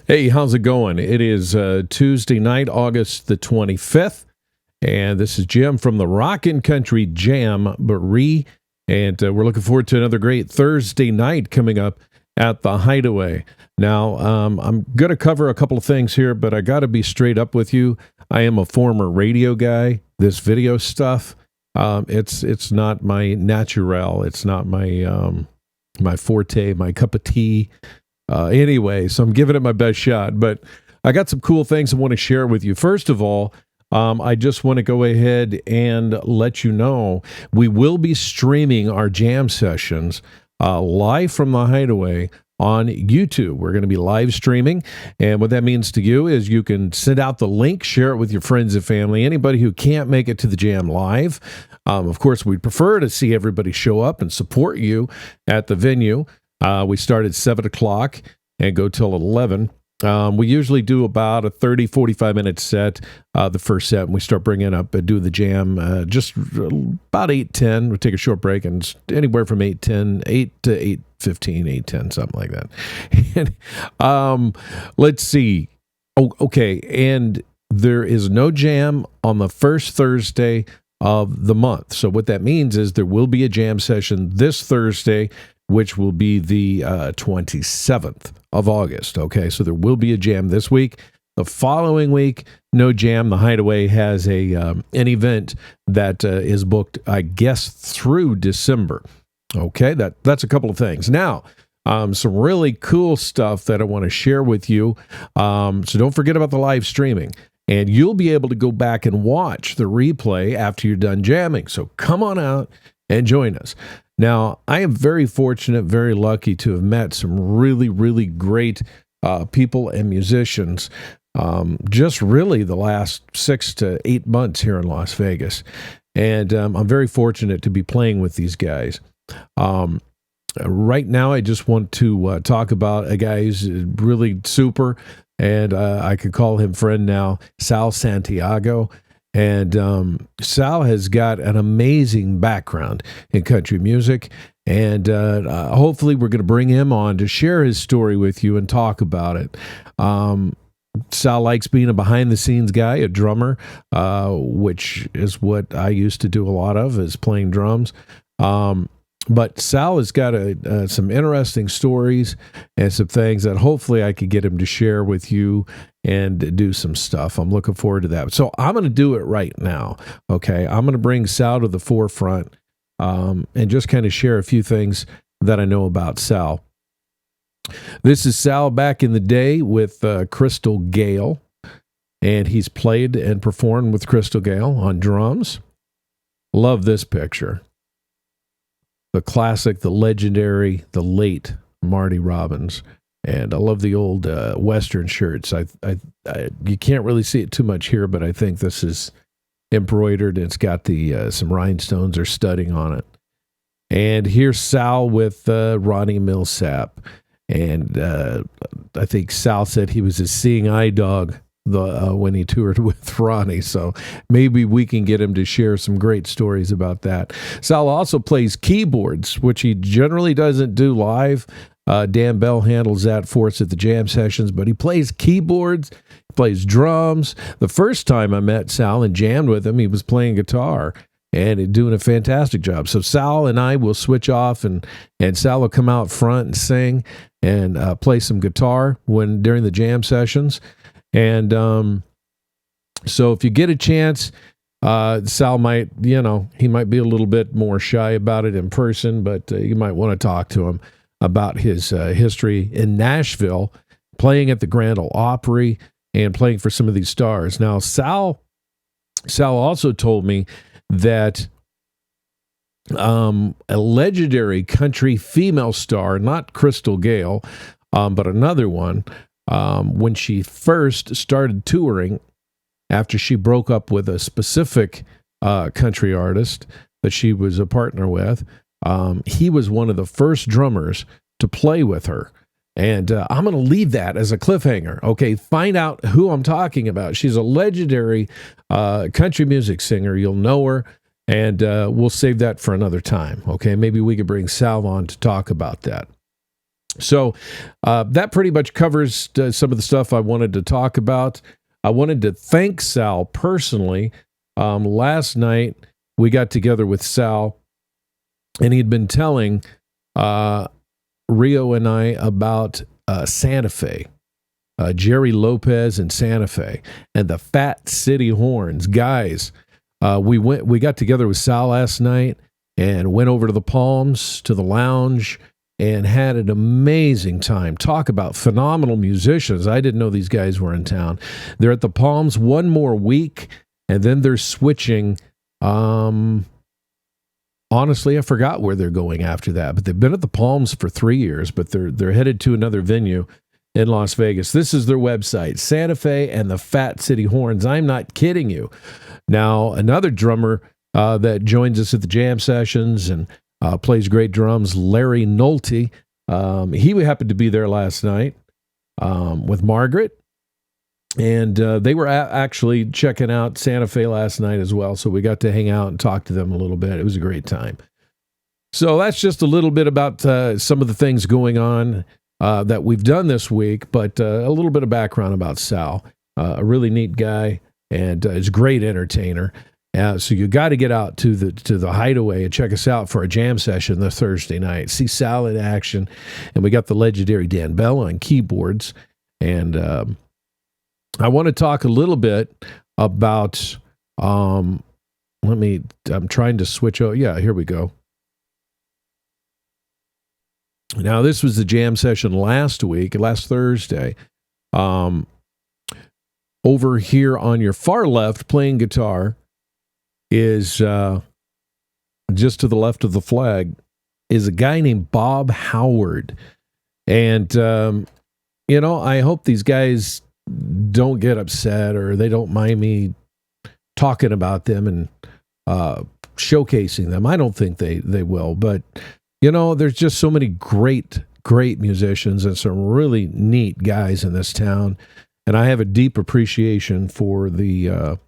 Hey, how's it going? It is Tuesday night, August the 25th, and this is Jim from the Rockin' Country JAMboree, and we're looking forward to another great Thursday night coming up at the Hideaway. Now, I'm going to cover a couple of things here, but I got to be straight up with you. I am a former radio guy. This video stuff, it's not my natural. It's not my my forte, my cup of tea. Anyway, so I'm giving it my best shot, but I got some cool things I want to share with you. First of all, I just want to go ahead and let you know we will be streaming our jam sessions live from the Hideaway on YouTube. We're going to be live streaming, and what that means to you is you can send out the link, share it with your friends and family. Anybody who can't make it to the jam live, of course, we'd prefer to see everybody show up and support you at the venue. We start at 7 o'clock and go till 11. We usually do about a 30, 45-minute set, the first set, and we start bringing up, do the jam just about 8:10. We take a short break, and anywhere from 8:10, 8 to 8:15, 8:10, something like that. And, let's see. Oh, okay, and there is no jam on the first Thursday of the month. So what that means is there will be a jam session this Thursday, which will be the 27th of August. Okay, so there will be a jam this week. The following week, no jam. The Hideaway has an event that is booked, I guess, through December. Okay, that's a couple of things. Now, some really cool stuff that I want to share with you. So don't forget about the live streaming. And you'll be able to go back and watch the replay after you're done jamming. So come on out and join us. Now, I am very fortunate, very lucky to have met some really, really great people and musicians just really the last 6 to 8 months here in Las Vegas. And I'm very fortunate to be playing with these guys. Right now, I just want to talk about a guy who's really super, and I could call him friend now, Sal Santiago. And Sal has got an amazing background in country music, and hopefully we're going to bring him on to share his story with you and talk about it. Sal likes being a behind-the-scenes guy, a drummer, which is what I used to do a lot of, is playing drums. But Sal has got some interesting stories and some things that hopefully I could get him to share with you and do some stuff. I'm looking forward to that. So I'm going to do it right now. Okay, I'm going to bring Sal to the forefront and just kind of share a few things that I know about Sal. This is Sal back in the day with Crystal Gale, and he's played and performed with Crystal Gale on drums. Love this picture. The classic, the legendary, the late Marty Robbins. And I love the old Western shirts. You can't really see it too much here, but I think this is embroidered. It's got the some rhinestones or studding on it. And here's Sal with Ronnie Millsap. And I think Sal said he was a seeing eye dog when he toured with Ronnie, so maybe we can get him to share some great stories about that. Sal also plays keyboards, which he generally doesn't do live. Dan Bell handles that for us at the jam sessions, but he plays keyboards, he plays drums. The first time I met Sal and jammed with him, he was playing guitar and doing a fantastic job. So Sal and I will switch off, and Sal will come out front and sing and play some guitar during the jam sessions. And so if you get a chance, Sal might, he might be a little bit more shy about it in person, but you might want to talk to him about his history in Nashville, playing at the Grand Ole Opry and playing for some of these stars. Now, Sal also told me that a legendary country female star, not Crystal Gale, but another one, when she first started touring, after she broke up with a specific country artist that she was a partner with, he was one of the first drummers to play with her. And I'm going to leave that as a cliffhanger. Okay, find out who I'm talking about. She's a legendary country music singer. You'll know her, and we'll save that for another time. Okay, maybe we could bring Sal on to talk about that. So that pretty much covers some of the stuff I wanted to talk about. I wanted to thank Sal personally. Last night, we got together with Sal, and he'd been telling Rio and I about Santa Fe, Jerry Lopez and Santa Fe, and the Fat City Horns. Guys, we got together with Sal last night and went over to the Palms, to the lounge, and had an amazing time. Talk about phenomenal musicians. I didn't know these guys were in town. They're at the Palms one more week, and then they're switching. Honestly, I forgot where they're going after that, but they've been at the Palms for 3 years, but they're headed to another venue in Las Vegas. This is their website, Santa Fe and the Fat City Horns. I'm not kidding you. Now, another drummer that joins us at the jam sessions and plays great drums, Larry Nolte. He happened to be there last night with Margaret. And they were actually checking out Santa Fe last night as well. So we got to hang out and talk to them a little bit. It was a great time. So that's just a little bit about some of the things going on that we've done this week, but a little bit of background about Sal. A really neat guy and is a great entertainer. So you got to get out to the Hideaway and check us out for a jam session this Thursday night. See Sal in action. And we got the legendary Dan Bell on keyboards. And I want to talk a little bit about, I'm trying to switch. Oh, yeah, here we go. Now, this was the jam session last Thursday. Over here on your far left, playing guitar, is just to the left of the flag, is a guy named Bob Howard. And, I hope these guys don't get upset or they don't mind me talking about them and showcasing them. I don't think they will, but there's just so many great musicians and some really neat guys in this town, and I have a deep appreciation for the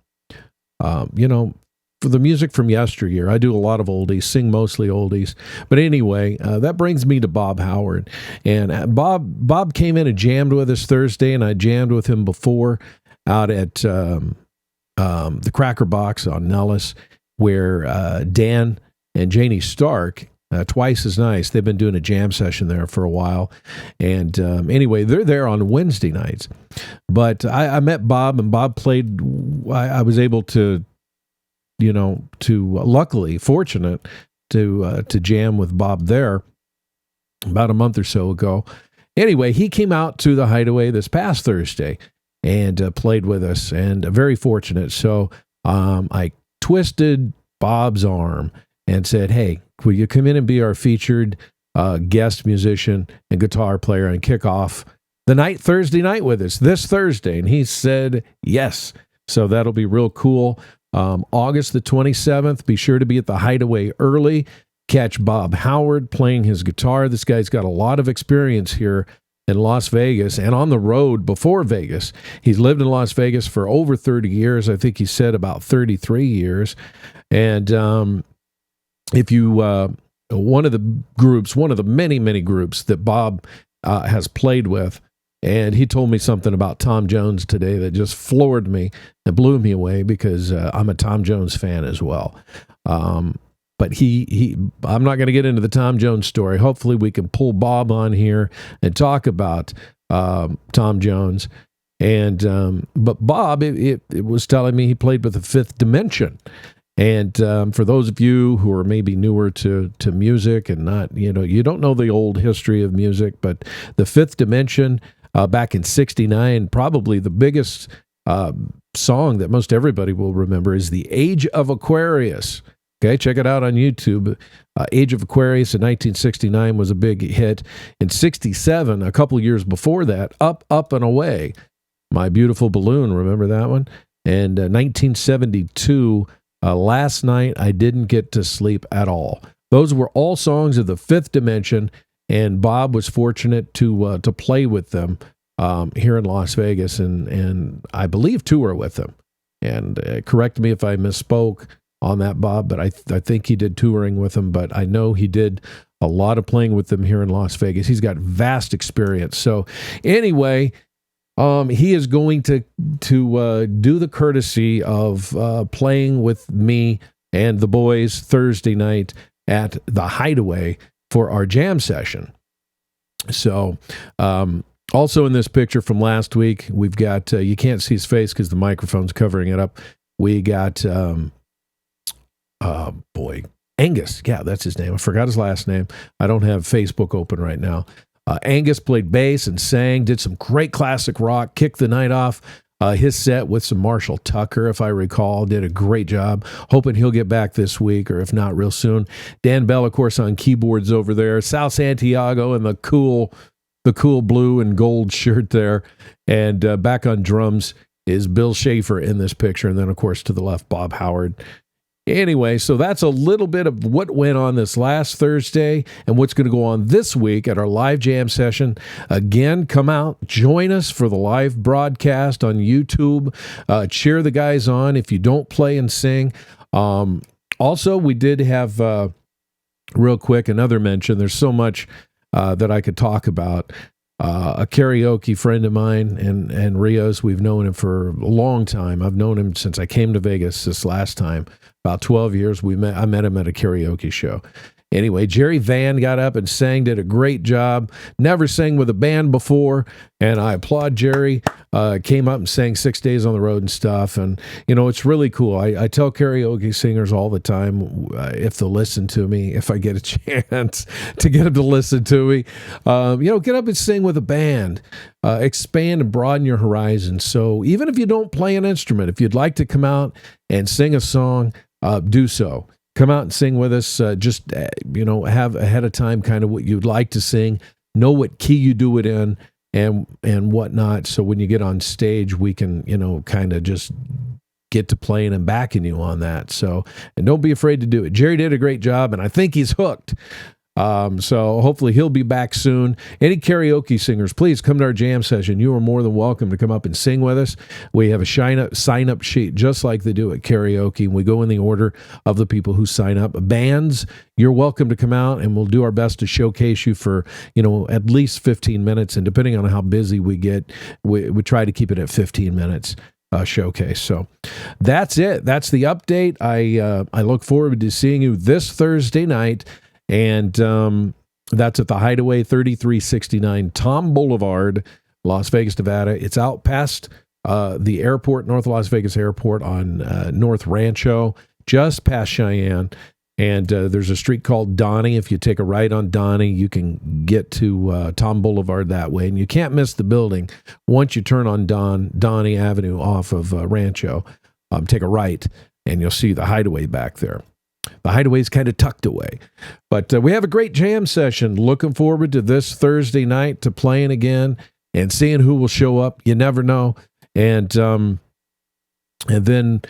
for the music from yesteryear. I do a lot of oldies, sing mostly oldies. But anyway, that brings me to Bob Howard. And Bob came in and jammed with us Thursday, and I jammed with him before out at the Cracker Box on Nellis, where Dan and Janie Stark, twice as nice, they've been doing a jam session there for a while. And anyway, they're there on Wednesday nights. But I met Bob, and Bob played. I was able to luckily fortunate to jam with Bob there about a month or so ago. Anyway, he came out to the Hideaway this past Thursday and played with us, and very fortunate. So I twisted Bob's arm and said, "Hey, will you come in and be our featured guest musician and guitar player and kick off the night Thursday night with us this Thursday?" And he said yes. So that'll be real cool. August the 27th, be sure to be at the Hideaway early. Catch Bob Howard playing his guitar. This guy's got a lot of experience here in Las Vegas and on the road before Vegas. He's lived in Las Vegas for over 30 years. I think he said about 33 years. And if you, one of the many, many groups that Bob has played with, and he told me something about Tom Jones today that just floored me and blew me away, because I'm a Tom Jones fan as well. But I'm not going to get into the Tom Jones story. Hopefully we can pull Bob on here and talk about Tom Jones. And but Bob, it was telling me he played with the Fifth Dimension. And for those of you who are maybe newer to music and not, you don't know the old history of music, but the Fifth Dimension, back in '69, probably the biggest song that most everybody will remember is The Age of Aquarius. Okay, check it out on YouTube. Age of Aquarius in 1969 was a big hit. In '67, a couple years before that, Up, Up and Away, My Beautiful Balloon, remember that one? And 1972, Last Night I Didn't Get to Sleep at All. Those were all songs of the Fifth Dimension, and Bob was fortunate to play with them here in Las Vegas, and I believe tour with them. And correct me if I misspoke on that, Bob, but I think he did touring with them. But I know he did a lot of playing with them here in Las Vegas. He's got vast experience. So anyway, he is going to do the courtesy of playing with me and the boys Thursday night at the Hideaway for our jam session. So also in this picture from last week, we've got, you can't see his face because the microphone's covering it up. We got, Angus. Yeah, that's his name. I forgot his last name. I don't have Facebook open right now. Angus played bass and sang, did some great classic rock, kicked the night off. His set with some Marshall Tucker, if I recall, did a great job. Hoping he'll get back this week, or if not, real soon. Dan Bell, of course, on keyboards over there. Sal Santiago in the cool blue and gold shirt there. And back on drums is Bill Schaefer in this picture. And then, of course, to the left, Bob Howard. Anyway, so that's a little bit of what went on this last Thursday and what's going to go on this week at our live jam session. Again, come out, join us for the live broadcast on YouTube. Cheer the guys on if you don't play and sing. Also, we did have, real quick, another mention. There's so much that I could talk about. A karaoke friend of mine and Rio's, we've known him for a long time. I've known him since I came to Vegas this last time, about 12 years. I met him at a karaoke show. Anyway, Jerry Van got up and sang, did a great job. Never sang with a band before, and I applaud Jerry. Came up and sang 6 days on the road and stuff, and, you know, it's really cool. I tell karaoke singers all the time, if they'll listen to me, if I get a chance to get them to listen to me, get up and sing with a band. Expand and broaden your horizons. So even if you don't play an instrument, if you'd like to come out and sing a song, do so. Come out and sing with us. Just have ahead of time kind of what you'd like to sing. Know what key you do it in and whatnot. So when you get on stage, we can, kind of just get to playing and backing you on that. So, and don't be afraid to do it. Jerry did a great job, and I think he's hooked. So hopefully he'll be back soon. Any karaoke singers, please come to our jam session. You are more than welcome to come up and sing with us. We have a sign-up sheet just like they do at karaoke. We go in the order of the people who sign up. Bands, you're welcome to come out, and we'll do our best to showcase you for, at least 15 minutes. And depending on how busy we get, we try to keep it at 15 minutes. Showcase. So that's it. That's the update. I look forward to seeing you this Thursday night. And that's at the Hideaway, 3369 Thom Boulevard, Las Vegas, Nevada. It's out past the airport, North Las Vegas Airport on North Rancho, just past Cheyenne. And there's a street called Donnie. If you take a right on Donnie, you can get to Thom Boulevard that way. And you can't miss the building once you turn on Donnie Avenue off of Rancho. Take a right, and you'll see the Hideaway back there. The Hideaway's kind of tucked away. But we have a great jam session. Looking forward to this Thursday night to playing again and seeing who will show up. You never know. And then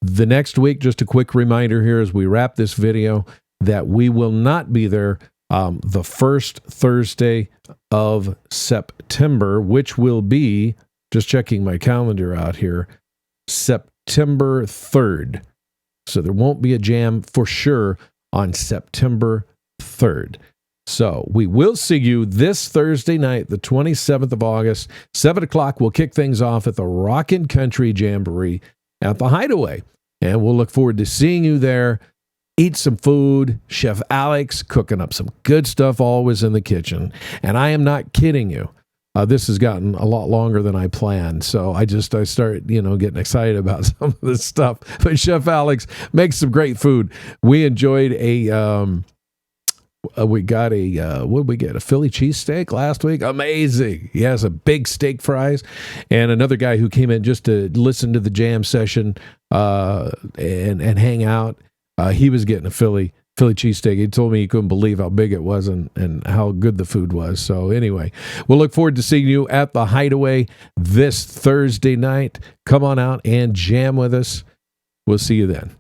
the next week, just a quick reminder here as we wrap this video, that we will not be there the first Thursday of September, which will be, just checking my calendar out here, September 3rd. So there won't be a jam for sure on September 3rd. So we will see you this Thursday night, the 27th of August, 7 o'clock. We'll kick things off at the Rockin' Country JAMboree at the Hideaway. And we'll look forward to seeing you there. Eat some food. Chef Alex cooking up some good stuff always in the kitchen. And I am not kidding you. This has gotten a lot longer than I planned. So I started, getting excited about some of this stuff. But Chef Alex makes some great food. We enjoyed we got what did we get? A Philly cheesesteak last week? Amazing. He has a big steak fries. And another guy who came in just to listen to the jam session and hang out. He was getting a Philly cheesesteak. He told me he couldn't believe how big it was and how good the food was. So anyway, we'll look forward to seeing you at the Hideaway this Thursday night. Come on out and jam with us. We'll see you then.